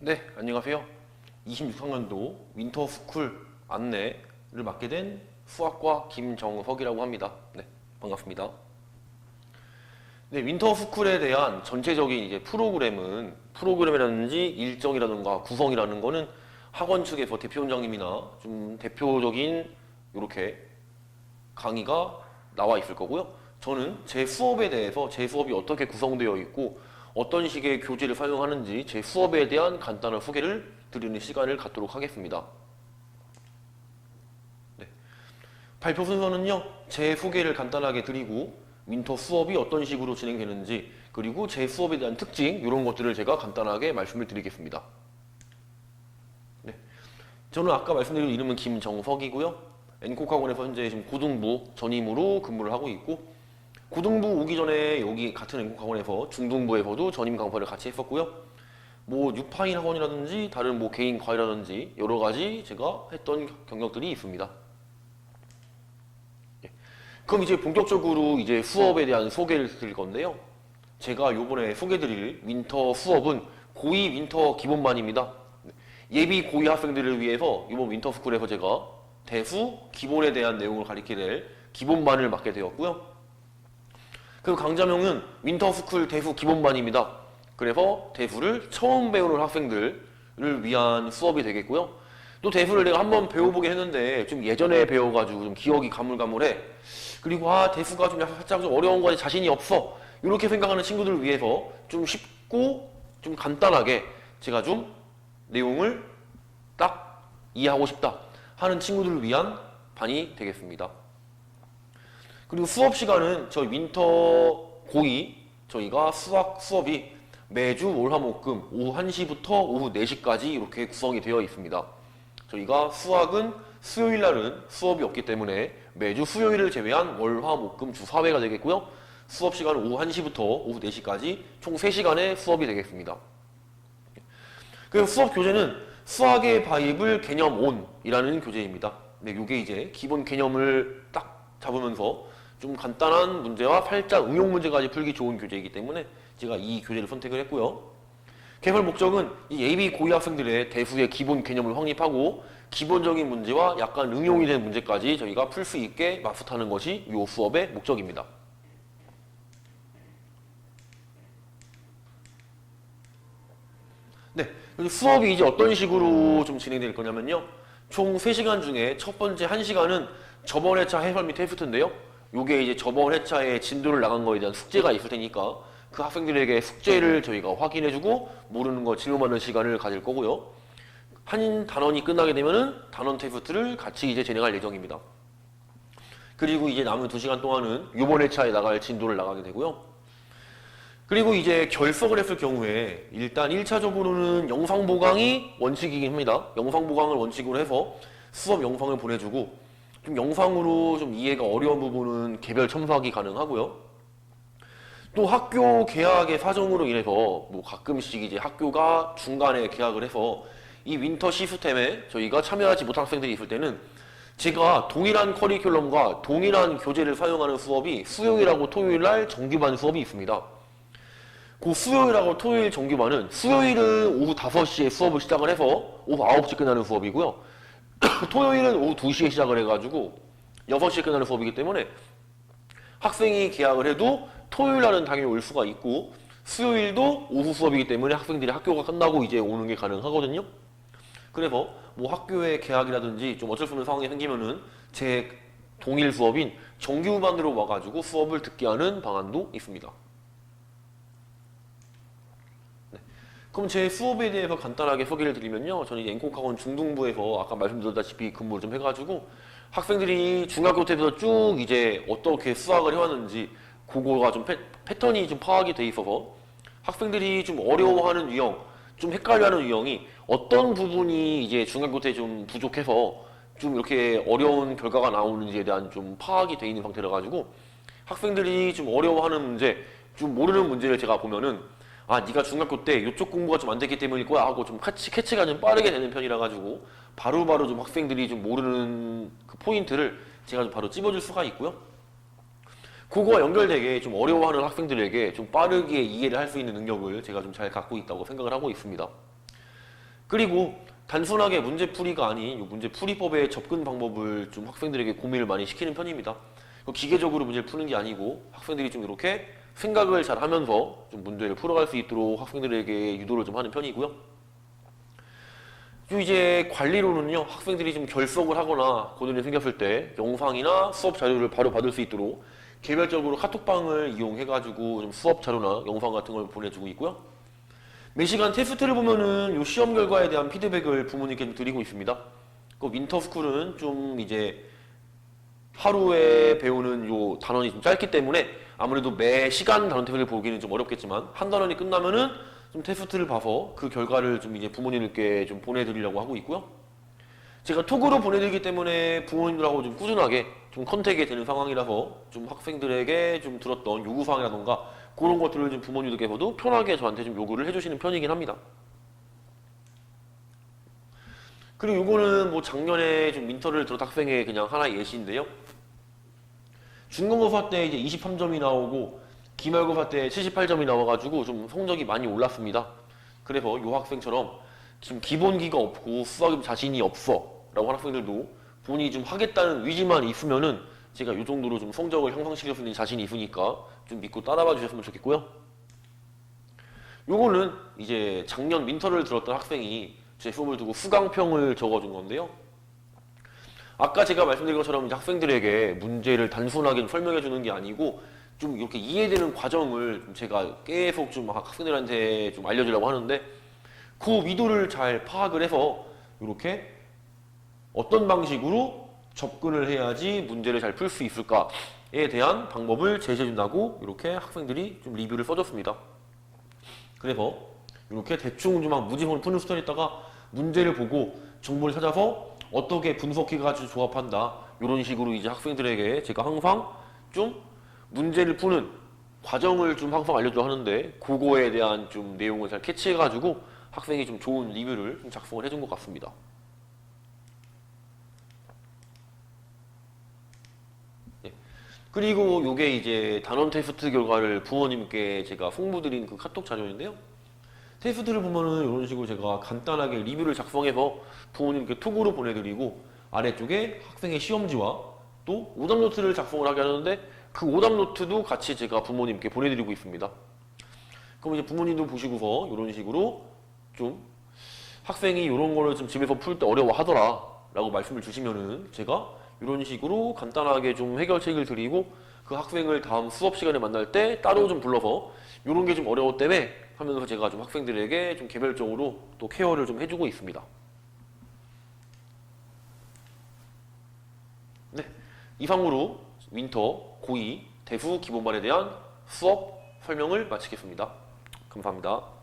네, 안녕하세요. 26학년도 윈터스쿨 안내를 맡게 된 수학과 김정석이라고 합니다. 네, 반갑습니다. 네, 윈터스쿨에 대한 전체적인 이제 프로그램이라든지 일정이라든가 구성이라는 거는 학원 측에서 대표원장님이나 좀 대표적인 이렇게 강의가 나와 있을 거고요. 저는 제 수업에 대해서 제 수업이 어떻게 구성되어 있고 어떤 식의 교재를 사용하는지 제 수업에 대한 간단한 소개를 드리는 시간을 갖도록 하겠습니다. 네. 발표 순서는요, 제 소개를 간단하게 드리고 윈터 수업이 어떤 식으로 진행되는지 그리고 제 수업에 대한 특징 이런 것들을 제가 간단하게 말씀을 드리겠습니다. 네. 저는 아까 말씀드린 이름은 김정석이고요. N콕학원에서 현재 지금 고등부 전임으로 근무를 하고 있고 고등부 오기 전에 여기 같은 N콕학원에서 중등부에서도 전임 강사를 같이 했었고요. 뭐 유파인 학원이라든지 다른 뭐 개인 과외라든지 여러 가지 제가 했던 경력들이 있습니다. 예. 그럼 이제 본격적으로 이제 수업에 대한 소개를 드릴 건데요. 제가 요번에 소개드릴 윈터 수업은 고2 윈터 기본반입니다. 예비 고2 학생들을 위해서 이번 윈터스쿨에서 제가 대수 기본에 대한 내용을 가르치게 될 기본반을 맡게 되었고요. 그 강좌명은 윈터스쿨 대수 기본반입니다. 그래서 대수를 처음 배우는 학생들을 위한 수업이 되겠고요. 또 대수를 내가 한번 배워보긴 했는데 좀 예전에 배워가지고 좀 기억이 가물가물해. 그리고 대수가 좀 살짝 좀 어려운 거에 자신이 없어. 이렇게 생각하는 친구들을 위해서 좀 쉽고 좀 간단하게 제가 좀 내용을 딱 이해하고 싶다 하는 친구들을 위한 반이 되겠습니다. 그리고 수업 시간은 저희 윈터 고2 저희가 수학 수업이 매주 월화목금 오후 1시부터 오후 4시까지 이렇게 구성이 되어 있습니다. 저희가 수학은 수요일 날은 수업이 없기 때문에 매주 수요일을 제외한 월화목금 주 4회가 되겠고요. 수업 시간은 오후 1시부터 오후 4시까지 총 3시간의 수업이 되겠습니다. 그래서 수업 교재는 수학의 바이블 개념 온이라는 교재입니다. 네, 이게 이제 기본 개념을 딱 잡으면서 좀 간단한 문제와 살짝 응용 문제까지 풀기 좋은 교재이기 때문에 제가 이 교재를 선택을 했고요. 개설 목적은 이 예비 고2 학생들의 대수의 기본 개념을 확립하고 기본적인 문제와 약간 응용이 된 문제까지 저희가 풀 수 있게 마스터하는 것이 이 수업의 목적입니다. 네, 수업이 이제 어떤 식으로 좀 진행될 거냐면요. 총 3시간 중에 첫 번째 1시간은 저번 회차 해설 및 테스트인데요. 요게 이제 저번 회차에 진도를 나간 거에 대한 숙제가 있을 테니까 그 학생들에게 숙제를 저희가 확인해주고 모르는 거 질문하는 시간을 가질 거고요. 한 단원이 끝나게 되면은 단원 테스트를 같이 이제 진행할 예정입니다. 그리고 이제 남은 2시간 동안은 요번 회차에 나갈 진도를 나가게 되고요. 그리고 이제 결석을 했을 경우에 일단 1차적으로는 영상 보강이 원칙이긴 합니다. 영상 보강을 원칙으로 해서 수업 영상을 보내주고 좀 영상으로 좀 이해가 어려운 부분은 개별 첨삭이 가능하고요. 또 학교 개학의 사정으로 인해서 뭐 가끔씩 이제 학교가 중간에 개학을 해서 이 윈터 시스템에 저희가 참여하지 못한 학생들이 있을 때는 제가 동일한 커리큘럼과 동일한 교재를 사용하는 수업이 수요일하고 토요일날 정규반 수업이 있습니다. 그 수요일하고 토요일 정규반은 수요일은 오후 5시에 수업을 시작을 해서 오후 9시 끝나는 수업이고요. 토요일은 오후 2시에 시작을 해가지고 6시에 끝나는 수업이기 때문에 학생이 개학을 해도 토요일 날은 당연히 올 수가 있고 수요일도 오후 수업이기 때문에 학생들이 학교가 끝나고 이제 오는 게 가능하거든요. 그래서 뭐 학교의 개학이라든지 좀 어쩔 수 없는 상황이 생기면은 제 동일 수업인 정규반으로 와가지고 수업을 듣게 하는 방안도 있습니다. 그럼 제 수업에 대해서 간단하게 소개를 드리면요. 저는 이제 N콕학원 중등부에서 아까 말씀드렸다시피 근무를 좀 해가지고 학생들이 중학교 때부터 쭉 이제 어떻게 수학을 해왔는지 그거가 좀 패턴이 좀 파악이 돼 있어서 학생들이 좀 어려워하는 유형, 좀 헷갈려하는 유형이 어떤 부분이 이제 중학교 때 좀 부족해서 좀 이렇게 어려운 결과가 나오는지에 대한 좀 파악이 돼 있는 상태라 가지고 학생들이 좀 어려워하는 문제, 좀 모르는 문제를 제가 보면은 네가 중학교 때 이쪽 공부가 좀 안 됐기 때문일 거야 하고 좀 캐치가 좀 빠르게 되는 편이라 가지고 바로바로 좀 학생들이 좀 모르는 그 포인트를 제가 좀 바로 찝어줄 수가 있고요. 그거와 연결되게 좀 어려워하는 학생들에게 좀 빠르게 이해를 할 수 있는 능력을 제가 좀 잘 갖고 있다고 생각을 하고 있습니다. 그리고 단순하게 문제풀이가 아닌 이 문제풀이법의 접근 방법을 좀 학생들에게 고민을 많이 시키는 편입니다. 기계적으로 문제를 푸는 게 아니고 학생들이 좀 이렇게 생각을 잘 하면서 좀 문제를 풀어갈 수 있도록 학생들에게 유도를 좀 하는 편이고요. 또 이제 관리로는요, 학생들이 좀 결석을 하거나 고전이 생겼을 때 영상이나 수업 자료를 바로 받을 수 있도록 개별적으로 카톡방을 이용해가지고 좀 수업 자료나 영상 같은 걸 보내주고 있고요. 매시간 테스트를 보면은 요 시험 결과에 대한 피드백을 부모님께 좀 드리고 있습니다. 그 윈터스쿨은 좀 이제 하루에 배우는 요 단원이 좀 짧기 때문에 아무래도 매 시간 단원 테스트를 보기는 좀 어렵겠지만 한 단원이 끝나면은 좀 테스트를 봐서 그 결과를 좀 이제 부모님께 좀 보내드리려고 하고 있고요. 제가 톡으로 보내드리기 때문에 부모님들하고 좀 꾸준하게 좀 컨택이 되는 상황이라서 좀 학생들에게 좀 들었던 요구사항이라던가 그런 것들을 좀 부모님들께서도 편하게 저한테 좀 요구를 해주시는 편이긴 합니다. 그리고 요거는 뭐 작년에 좀 민터를 들었던 학생의 그냥 하나의 예시인데요. 중간고사 때 이제 23점이 나오고 기말고사 때 78점이 나와가지고 좀 성적이 많이 올랐습니다. 그래서 요 학생처럼 지금 기본기가 없고 수학에 자신이 없어 라고 하는 학생들도 본인이 좀 하겠다는 의지만 있으면은 제가 요 정도로 좀 성적을 향상시킬 수 있는 자신이 있으니까 좀 믿고 따라와 주셨으면 좋겠고요. 요거는 이제 작년 민터를 들었던 학생이 제 수업을 두고 수강평을 적어준 건데요. 아까 제가 말씀드린 것처럼 이제 학생들에게 문제를 단순하게 설명해 주는 게 아니고 좀 이렇게 이해되는 과정을 좀 제가 계속 좀 학생들한테 좀 알려주려고 하는데 그 의도를 잘 파악을 해서 이렇게 어떤 방식으로 접근을 해야지 문제를 잘 풀 수 있을까에 대한 방법을 제시해준다고 이렇게 학생들이 좀 리뷰를 써줬습니다. 그래서 이렇게 대충 좀 무지성을 푸는 스타일에다가 문제를 보고 정보를 찾아서 어떻게 분석해가지고 조합한다 이런 식으로 이제 학생들에게 제가 항상 좀 문제를 푸는 과정을 좀 항상 알려줘 하는데 그거에 대한 좀 내용을 잘 캐치해가지고 학생이 좀 좋은 리뷰를 좀 작성을 해준 것 같습니다. 네. 그리고 요게 이제 단원 테스트 결과를 부모님께 제가 송부드린 그 카톡 자료인데요. 테스트를 보면은 이런 식으로 제가 간단하게 리뷰를 작성해서 부모님께 톡으로 보내드리고 아래쪽에 학생의 시험지와 또 오답 노트를 작성을 하게 하는데 그 오답 노트도 같이 제가 부모님께 보내드리고 있습니다. 그럼 이제 부모님도 보시고서 이런 식으로 좀 학생이 이런 거를 좀 집에서 풀 때 어려워하더라 라고 말씀을 주시면은 제가 이런 식으로 간단하게 좀 해결책을 드리고 그 학생을 다음 수업 시간에 만날 때 따로 좀 불러서 이런 게 좀 어려웠다며 하면서 제가 좀 학생들에게 좀 개별적으로 또 케어를 좀 해주고 있습니다. 네, 이상으로 윈터 고2 대수 기본반에 대한 수업 설명을 마치겠습니다. 감사합니다.